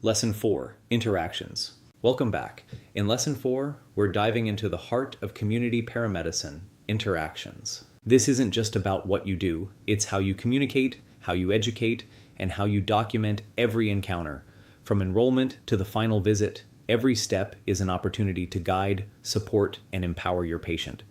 Lesson 4, Interactions. Welcome back. In Lesson 4, we're diving into the heart of community paramedicine, interactions. This isn't just about what you do, it's how you communicate, how you educate, and how you document every encounter. From enrollment to the final visit, every step is an opportunity to guide, support, and empower your patient,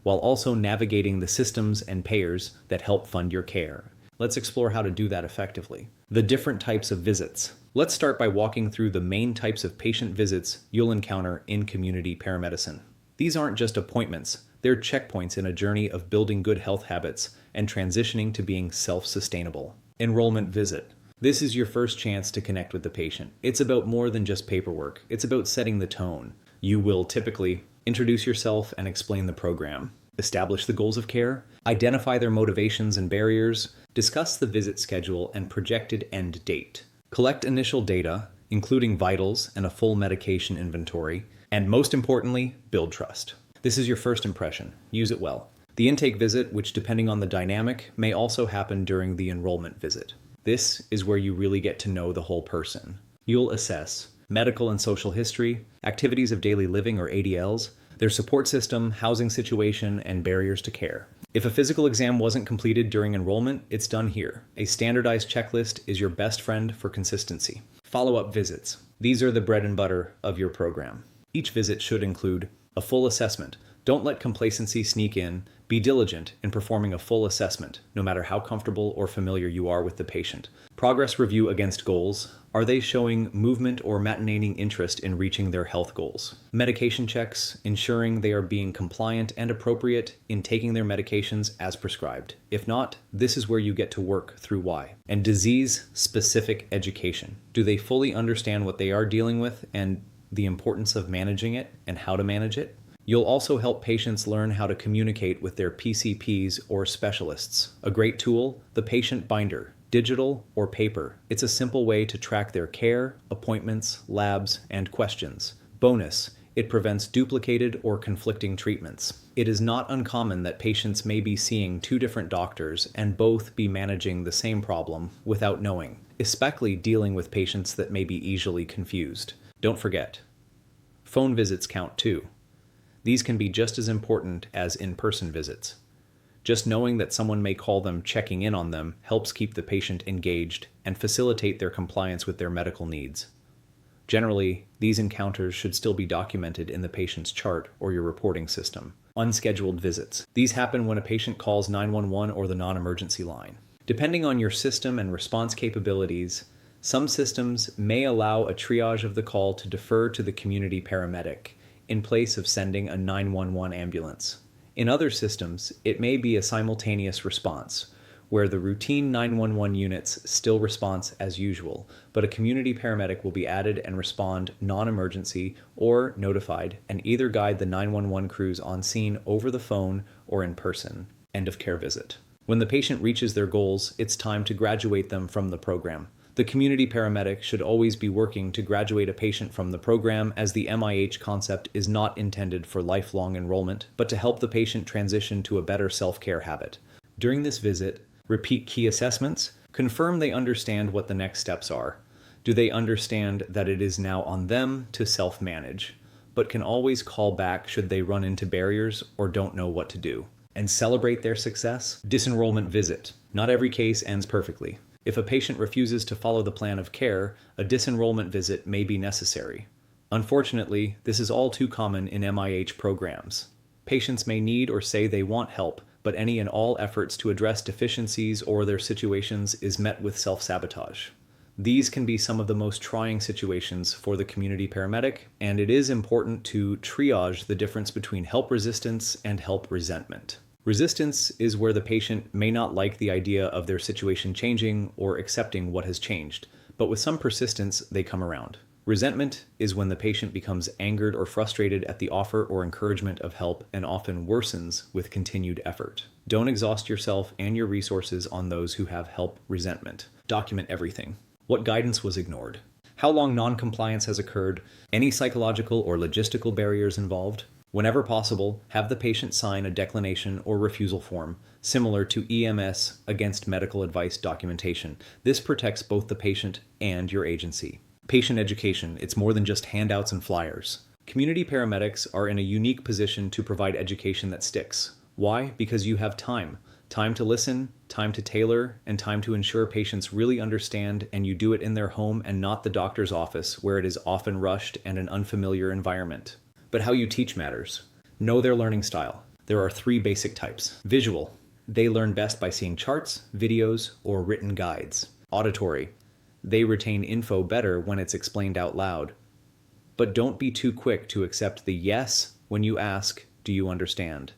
while also navigating the systems and payers that help fund your care. Let's explore how to do that effectively. The different types of visits. Let's start by walking through the main types of patient visits you'll encounter in community paramedicine. These aren't just appointments, they're checkpoints in a journey of building good health habits and transitioning to being self-sustainable. Enrollment visit. This is your first chance to connect with the patient. It's about more than just paperwork, it's about setting the tone. You will typically introduce yourself and explain the program, establish the goals of care, identify their motivations and barriers, discuss the visit schedule and projected end date. Collect initial data, including vitals and a full medication inventory, and most importantly, build trust. This is your first impression. Use it well. The intake visit, which depending on the dynamic, may also happen during the enrollment visit. This is where you really get to know the whole person. You'll assess medical and social history, activities of daily living or ADLs, their support system, housing situation, and barriers to care. If a physical exam wasn't completed during enrollment, it's done here. A standardized checklist is your best friend for consistency. Follow-up visits. These are the bread and butter of your program. Each visit should include a full assessment. Don't let complacency sneak in. Be diligent in performing a full assessment, no matter how comfortable or familiar you are with the patient. Progress review against goals. Are they showing movement or maintaining interest in reaching their health goals? Medication checks, ensuring they are being compliant and appropriate in taking their medications as prescribed. If not, this is where you get to work through why. And disease-specific education. Do they fully understand what they are dealing with and the importance of managing it and how to manage it? You'll also help patients learn how to communicate with their PCPs or specialists. A great tool, the patient binder, digital or paper. It's a simple way to track their care, appointments, labs, and questions. Bonus, it prevents duplicated or conflicting treatments. It is not uncommon that patients may be seeing two different doctors and both be managing the same problem without knowing, especially dealing with patients that may be easily confused. Don't forget, phone visits count too. These can be just as important as in-person visits. Just knowing that someone may call them checking in on them helps keep the patient engaged and facilitate their compliance with their medical needs. Generally, these encounters should still be documented in the patient's chart or your reporting system. Unscheduled visits. These happen when a patient calls 911 or the non-emergency line. Depending on your system and response capabilities, some systems may allow a triage of the call to defer to the community paramedic in place of sending a 911 ambulance. In other systems, it may be a simultaneous response, where the routine 911 units still respond as usual, but a community paramedic will be added and respond non-emergency or notified and either guide the 911 crews on scene over the phone or in person. End of care visit. When the patient reaches their goals, it's time to graduate them from the program. The community paramedic should always be working to graduate a patient from the program, as the MIH concept is not intended for lifelong enrollment, but to help the patient transition to a better self-care habit. During this visit, repeat key assessments, confirm they understand what the next steps are. Do they understand that it is now on them to self-manage, but can always call back should they run into barriers or don't know what to do? And celebrate their success? Disenrollment visit. Not every case ends perfectly. If a patient refuses to follow the plan of care, a disenrollment visit may be necessary. Unfortunately, this is all too common in MIH programs. Patients may need or say they want help, but any and all efforts to address deficiencies or their situations is met with self-sabotage. These can be some of the most trying situations for the community paramedic, and it is important to triage the difference between help resistance and help resentment. Resistance is where the patient may not like the idea of their situation changing or accepting what has changed, but with some persistence, they come around. Resentment is when the patient becomes angered or frustrated at the offer or encouragement of help and often worsens with continued effort. Don't exhaust yourself and your resources on those who have help resentment. Document everything. What guidance was ignored? How long non-compliance has occurred? Any psychological or logistical barriers involved? Whenever possible, have the patient sign a declination or refusal form, similar to EMS against medical advice documentation. This protects both the patient and your agency. Patient education, it's more than just handouts and flyers. Community paramedics are in a unique position to provide education that sticks. Why? Because you have time. Time to listen, time to tailor, and time to ensure patients really understand, and you do it in their home and not the doctor's office, where it is often rushed and an unfamiliar environment. But how you teach matters. Know their learning style. There are 3 basic types. Visual. They learn best by seeing charts, videos, or written guides. Auditory. They retain info better when it's explained out loud. But don't be too quick to accept the yes when you ask, "Do you understand?"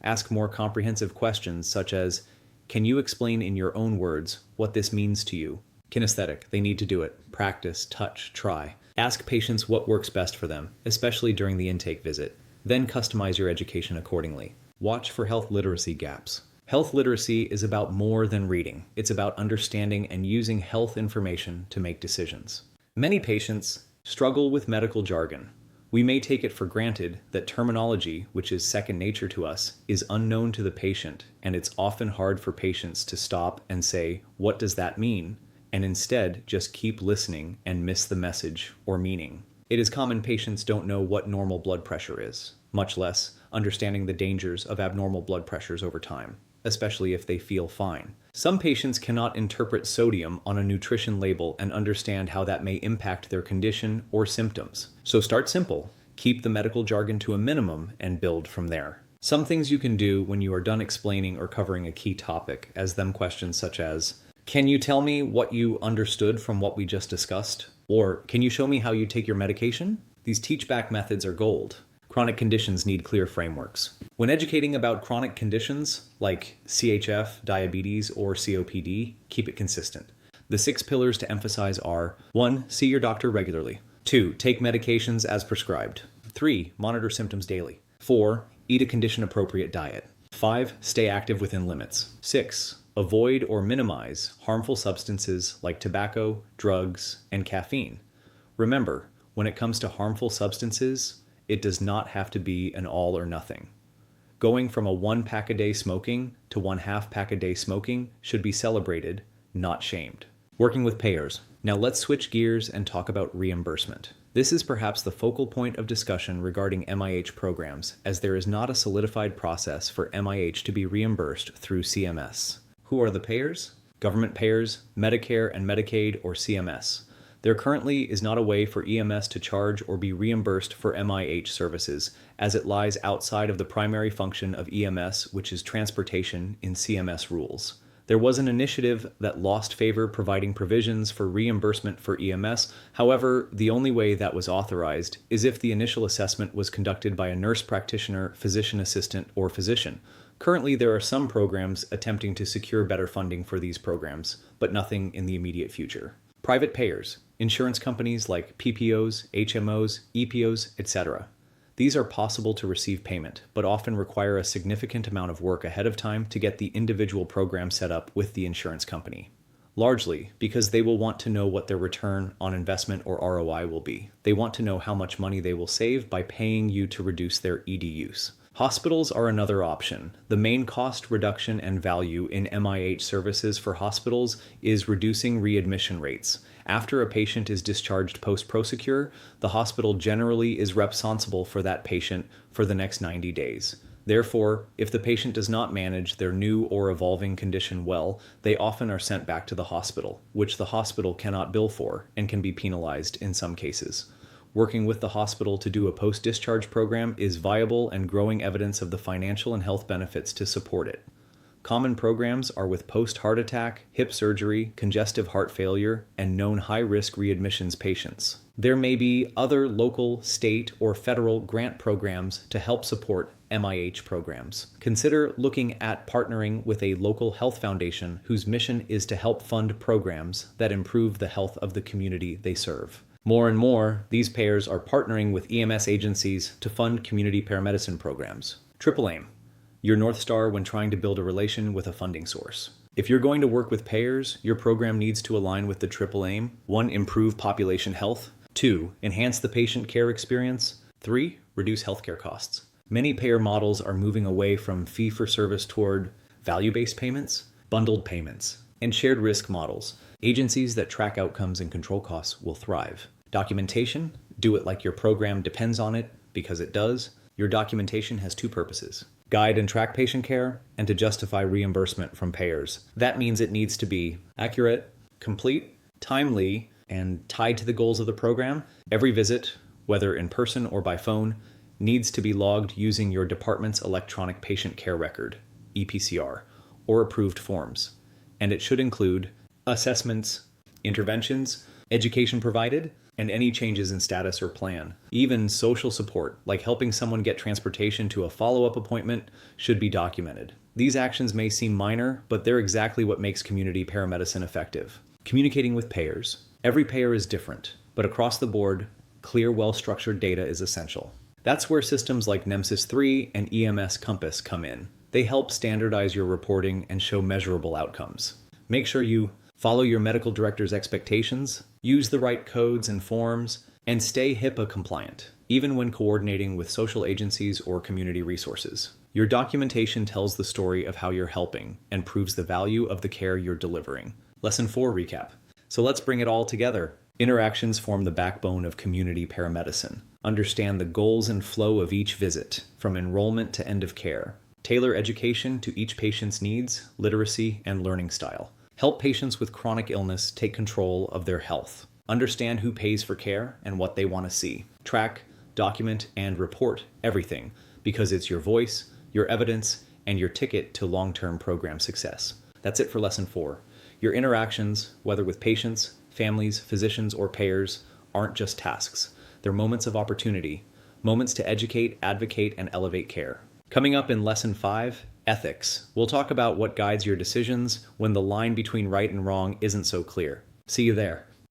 Ask more comprehensive questions such as, "Can you explain in your own words what this means to you?" Kinesthetic. They need to do it. Practice, touch, try. Ask patients what works best for them, especially during the intake visit. Then customize your education accordingly. Watch for health literacy gaps. Health literacy is about more than reading. It's about understanding and using health information to make decisions. Many patients struggle with medical jargon. We may take it for granted that terminology, which is second nature to us, is unknown to the patient, and it's often hard for patients to stop and say, "What does that mean?" and instead just keep listening and miss the message or meaning. It is common patients don't know what normal blood pressure is, much less understanding the dangers of abnormal blood pressures over time, especially if they feel fine. Some patients cannot interpret sodium on a nutrition label and understand how that may impact their condition or symptoms. So start simple, keep the medical jargon to a minimum, and build from there. Some things you can do when you are done explaining or covering a key topic, as them questions such as, "Can you tell me what you understood from what we just discussed?" Or, "Can you show me how you take your medication?" These teach-back methods are gold. Chronic conditions need clear frameworks. When educating about chronic conditions like CHF, diabetes, or COPD, keep it consistent. The 6 pillars to emphasize are: 1. See your doctor regularly. 2. Take medications as prescribed. 3. Monitor symptoms daily. 4. Eat a condition-appropriate diet. 5. Stay active within limits. 6. Avoid or minimize harmful substances like tobacco, drugs, and caffeine. Remember, when it comes to harmful substances, it does not have to be an all or nothing. Going from a 1 pack a day smoking to 1/2 pack a day smoking should be celebrated, not shamed. Working with payers. Now let's switch gears and talk about reimbursement. This is perhaps the focal point of discussion regarding MIH programs, as there is not a solidified process for MIH to be reimbursed through CMS. Who are the payers? Government payers, Medicare and Medicaid, or CMS. There currently is not a way for EMS to charge or be reimbursed for MIH services, as it lies outside of the primary function of EMS, which is transportation, in CMS rules. There was an initiative that lost favor providing provisions for reimbursement for EMS. However, the only way that was authorized is if the initial assessment was conducted by a nurse practitioner, physician assistant, or physician. Currently, there are some programs attempting to secure better funding for these programs, but nothing in the immediate future. Private payers, insurance companies like PPOs, HMOs, EPOs, etc. These are possible to receive payment, but often require a significant amount of work ahead of time to get the individual program set up with the insurance company. Largely because they will want to know what their return on investment or ROI will be. They want to know how much money they will save by paying you to reduce their ED use. Hospitals are another option. The main cost reduction and value in MIH services for hospitals is reducing readmission rates. After a patient is discharged post-Prosecure, the hospital generally is responsible for that patient for the next 90 days. Therefore, if the patient does not manage their new or evolving condition well, they often are sent back to the hospital, which the hospital cannot bill for and can be penalized in some cases. Working with the hospital to do a post-discharge program is viable and growing evidence of the financial and health benefits to support it. Common programs are with post-heart attack, hip surgery, congestive heart failure, and known high-risk readmissions patients. There may be other local, state, or federal grant programs to help support MIH programs. Consider looking at partnering with a local health foundation whose mission is to help fund programs that improve the health of the community they serve. More and more, these payers are partnering with EMS agencies to fund community paramedicine programs. Triple aim: your North Star when trying to build a relation with a funding source. If you're going to work with payers, your program needs to align with the triple aim. 1. Improve population health. 2. Enhance the patient care experience. 3. Reduce healthcare costs. Many payer models are moving away from fee-for-service toward value-based payments, bundled payments, and shared risk models. Agencies that track outcomes and control costs will thrive. Documentation, do it like your program depends on it, because it does. Your documentation has two purposes: guide and track patient care, and to justify reimbursement from payers. That means it needs to be accurate, complete, timely, and tied to the goals of the program. Every visit, whether in person or by phone, needs to be logged using your department's electronic patient care record, EPCR, or approved forms. And it should include assessments, interventions, education provided, and any changes in status or plan. Even social support, like helping someone get transportation to a follow-up appointment, should be documented. These actions may seem minor, but they're exactly what makes community paramedicine effective. Communicating with payers. Every payer is different, but across the board, clear, well-structured data is essential. That's where systems like Nemesis 3 and EMS Compass come in. They help standardize your reporting and show measurable outcomes. Make sure you follow your medical director's expectations, use the right codes and forms, and stay HIPAA compliant, even when coordinating with social agencies or community resources. Your documentation tells the story of how you're helping and proves the value of the care you're delivering. Lesson 4 recap. So let's bring it all together. Interactions form the backbone of community paramedicine. Understand the goals and flow of each visit, from enrollment to end of care. Tailor education to each patient's needs, literacy, and learning style. Help patients with chronic illness take control of their health. Understand who pays for care and what they want to see. Track, document, and report everything, because it's your voice, your evidence, and your ticket to long-term program success. That's it for Lesson 4. Your interactions, whether with patients, families, physicians, or payers, aren't just tasks. They're moments of opportunity, moments to educate, advocate, and elevate care. Coming up in Lesson 5, Ethics. We'll talk about what guides your decisions when the line between right and wrong isn't so clear. See you there.